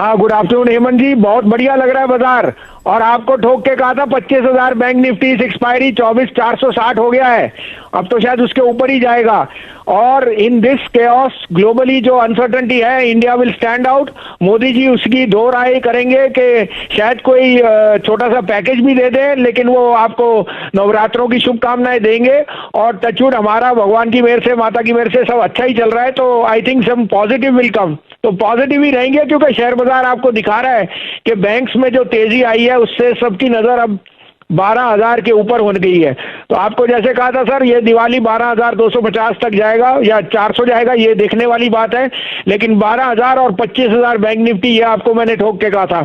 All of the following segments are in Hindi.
हाँ, गुड आफ्टरनून हेमंत जी। बहुत बढ़िया लग रहा है बाजार, और आपको ठोक के कहा था 25,000 बैंक निफ्टी एक्सपायरी 24,460 हो गया है। अब तो शायद उसके ऊपर ही जाएगा। और इन दिस केओस ग्लोबली जो अनसर्टेनिटी है, India will stand out. Modi ji उसकी दो राय करेंगे कि शायद कोई छोटा सा पैकेज भी दे दे, लेकिन वो आपको नवरात्रों की शुभकामनाएं देंगे। और टचवुड हमारा भगवान की मेहर से, माता की मेहर से सब अच्छा ही चल रहा है, तो I think some positive will come. तो पॉजिटिव ही रहेंगे, क्योंकि शेयर बाजार आपको दिखा रहा है कि बैंक्स में जो तेजी आई है उससे सबकी नजर अब 12,000 के ऊपर हो गई है। तो आपको जैसे कहा था सर, ये दिवाली 12,250 तक जाएगा या 400 जाएगा, ये देखने वाली बात है। लेकिन 12,000 और 25,000 बैंक निफ्टी, ये आपको मैंने ठोक के कहा था।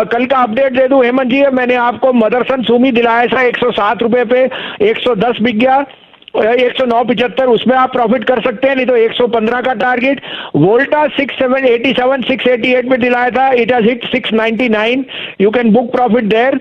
कल का अपडेट दे दूं हेमंत जी, मैंने आपको मदरसन सुमी दिलाया था 107 रुपए पे, 110 बिक गया, 109.75, उसमें आप प्रॉफिट कर सकते हैं, नहीं तो 115 का टारगेट। वोल्टा 687 688 में दिलाया था, it has hit 699, you can book profit there.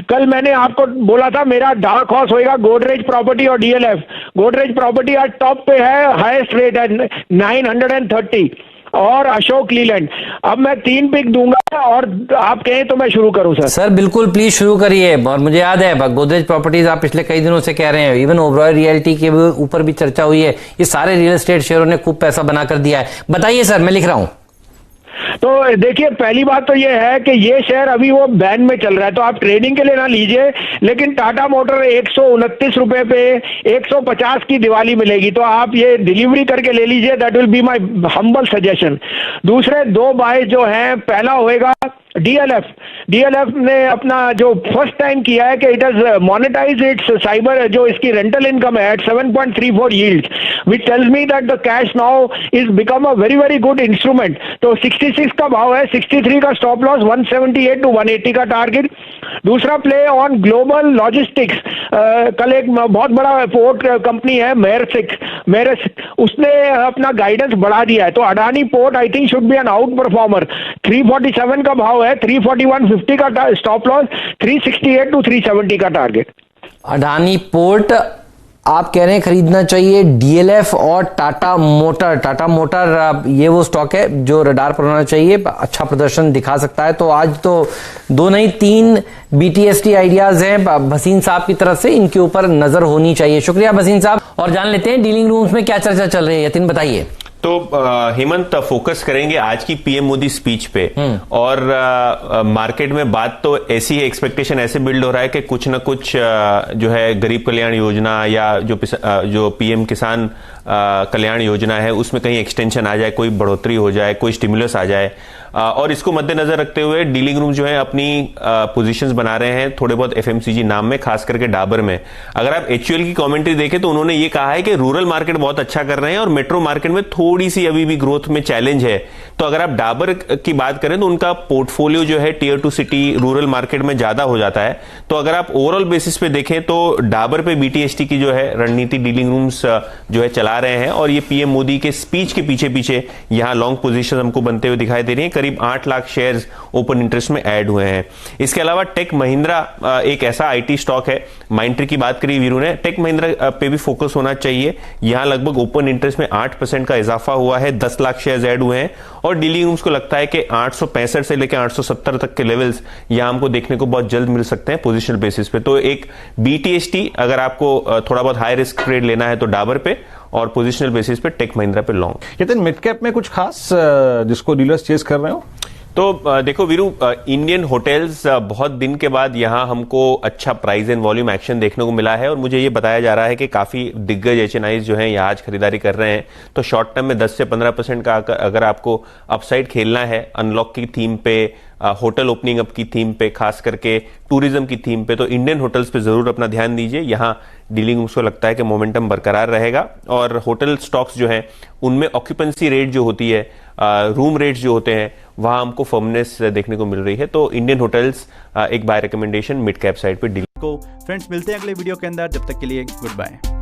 कल मैंने आपको बोला था मेरा डार्क हॉर्स होएगा गोदरेज प्रॉपर्टी और डीएलएफ। गोदरेज प्रॉपर्टी आज टॉप पे है, हाईएस्ट रेट है 930, और अशोक लीलैंड। अब मैं 3 पिक दूंगा, और आप कहें तो मैं शुरू करूं सर। सर बिल्कुल, प्लीज शुरू करिए। और मुझे याद है गोदरेज प्रॉपर्टीज आप पिछले कई दिनों से कह रहे हैं, इवन ओबरॉय रियल्टी के ऊपर भी चर्चा हुई है। ये सारे रियल एस्टेट शेयरों ने खूब पैसा बनाकर दिया है। बताइए सर, मैं लिख रहा हूं। तो देखिए, पहली बात तो ये है कि ये शेयर अभी वो बैन में चल रहा है, तो आप ट्रेडिंग के लिए ना लीजिए। लेकिन टाटा मोटर 129 रुपए पे 150 की दिवाली मिलेगी, तो आप ये डिलीवरी करके ले लीजिए। That will be my humble suggestion. दूसरे दो बाय जो हैं, पहला होएगा डीएलएफ। डीएलएफ ने अपना जो फर्स्ट टाइम किया है कि it has monetise its cyber, जो इसकी रेंटल इनकम है at 7.34 yield, which tells me that the cash now is become a very very good instrument. तो 66 का भाव है, 63 का स्टॉप लॉस, 178 टू 180 का टारगेट। दूसरा प्ले ऑन ग्लोबल लॉजिस्टिक्स। कल एक बहुत बड़ा पोर्ट कंपनी है मेरस्क, उसने अपना गाइडेंस बढ़ा दिया है, तो Adani port I think should be an outperformer. 347 का भाव है, 341.50 का स्टॉप लॉस, 368 टू 370 का टारगेट। अडानी पोर्ट आप कह रहे हैं खरीदना चाहिए, डीएलएफ और टाटा मोटर। टाटा मोटर ये वो स्टॉक है जो रडार पर होना चाहिए, अच्छा प्रदर्शन दिखा सकता है। तो आज तो 2 नहीं 3 बीटीएसटी आइडियाज हैं भसीन साहब की तरफ से, इनके ऊपर नजर होनी चाहिए। शुक्रिया भसीन साहब। और जान लेते हैं डीलिंग रूम्स में क्या चर्चा चल रही है। यतिन बताइए। तो हेमंत, फोकस करेंगे आज की पीएम मोदी स्पीच पे। और मार्केट में बात तो ऐसी है, एक्सपेक्टेशन ऐसे बिल्ड हो रहा है कि कुछ न कुछ जो है गरीब कल्याण योजना या जो पीएम किसान कल्याण योजना है उसमें कहीं एक्सटेंशन आ जाए, कोई बढ़ोतरी हो जाए, कोई स्टिमुलस आ जाए। और इसको मद्देनजर रखते हुए डीलिंग रूम जो है अपनी पोजीशंस बना रहे हैं थोड़े बहुत एफएमसीजी नाम में, खास करके डाबर में। अगर आप एचयूएल की कमेंट्री देखें तो उन्होंने ये कहा है कि रूरल मार्केट बहुत अच्छा कर रहे हैं और मेट्रो मार्केट में थोड़ी सी अभी भी ग्रोथ में चैलेंज है। तो अगर आप डाबर की बात करें तो उनका पोर्टफोलियो जो है टियर 2 सिटी रूरल मार्केट में ज्यादा हो जाता है। तो अगर आप ओवरऑल बेसिस पे देखें तो डाबर पे बीटीएसटी की जो है रणनीति डीलिंग रूम्स जो है चला रहे हैं, और ये पीएम मोदी के स्पीच के पीछे पीछे यहां लॉन्ग पोजीशन हमको बनते हुए दिखाई दे रही है। करीब 8 लाख शेयर्स ओपन इंटरेस्ट में ऐड हुए हैं। इसके अलावा टेक महिंद्रा एक ऐसा आईटी स्टॉक है, माइंट्री की बात करी वीरू ने, टेक महिंद्रा पे भी फोकस होना चाहिए। यहां लगभग ओपन इंटरेस्ट में 8% का इजाफा हुआ है, 10 लाख शेयर्स ऐड हुए हैं, और डीलिंग रूम्स को लगता है कि 865 से लेकर 870 तक के लेवल्स यहां हमको देखने को बहुत जल्द मिल सकते हैं पोजिशनल बेसिस पे। तो एक बीटीएसटी अगर आपको थोड़ा बहुत हाई रिस्क ट्रेड लेना है तो डाबर पे, और पोजिशनल बेसिस पे टेक महिंद्रा पे लॉन्ग। यतिन, मिड कैप में कुछ खास जिसको डीलर्स चेस कर रहे हो? तो देखो वीरू, इंडियन होटल्स बहुत दिन के बाद यहां हमको अच्छा प्राइस एंड वॉल्यूम एक्शन देखने को मिला है, और मुझे ये बताया जा रहा है कि काफी दिग्गज एचएनआईज जो हैं यहां आज खरीदारी कर रहे हैं। तो शॉर्ट टर्म में 10 से 15% का अगर आपको अपसाइड खेलना है अनलॉक की थीम पे, होटल ओपनिंग अप की थीम पे, खास करके टूरिज्म की थीम पे, तो इंडियन होटल्स पे जरूर अपना ध्यान दीजिए। यहां डीलिंग उसको लगता है कि मोमेंटम बरकरार रहेगा, और होटल स्टॉक्स जो हैं उनमें ऑक्यूपेंसी रेट जो होती है, रूम रेट्स जो होते हैं, वहां हमको फर्मनेस देखने को मिल रही है। तो इंडियन होटल्स एक bye recommendation mid cap side पे डील को। फ्रेंड्स, मिलते हैं अगले वीडियो के अंदर, जब तक के लिए गुड बाय।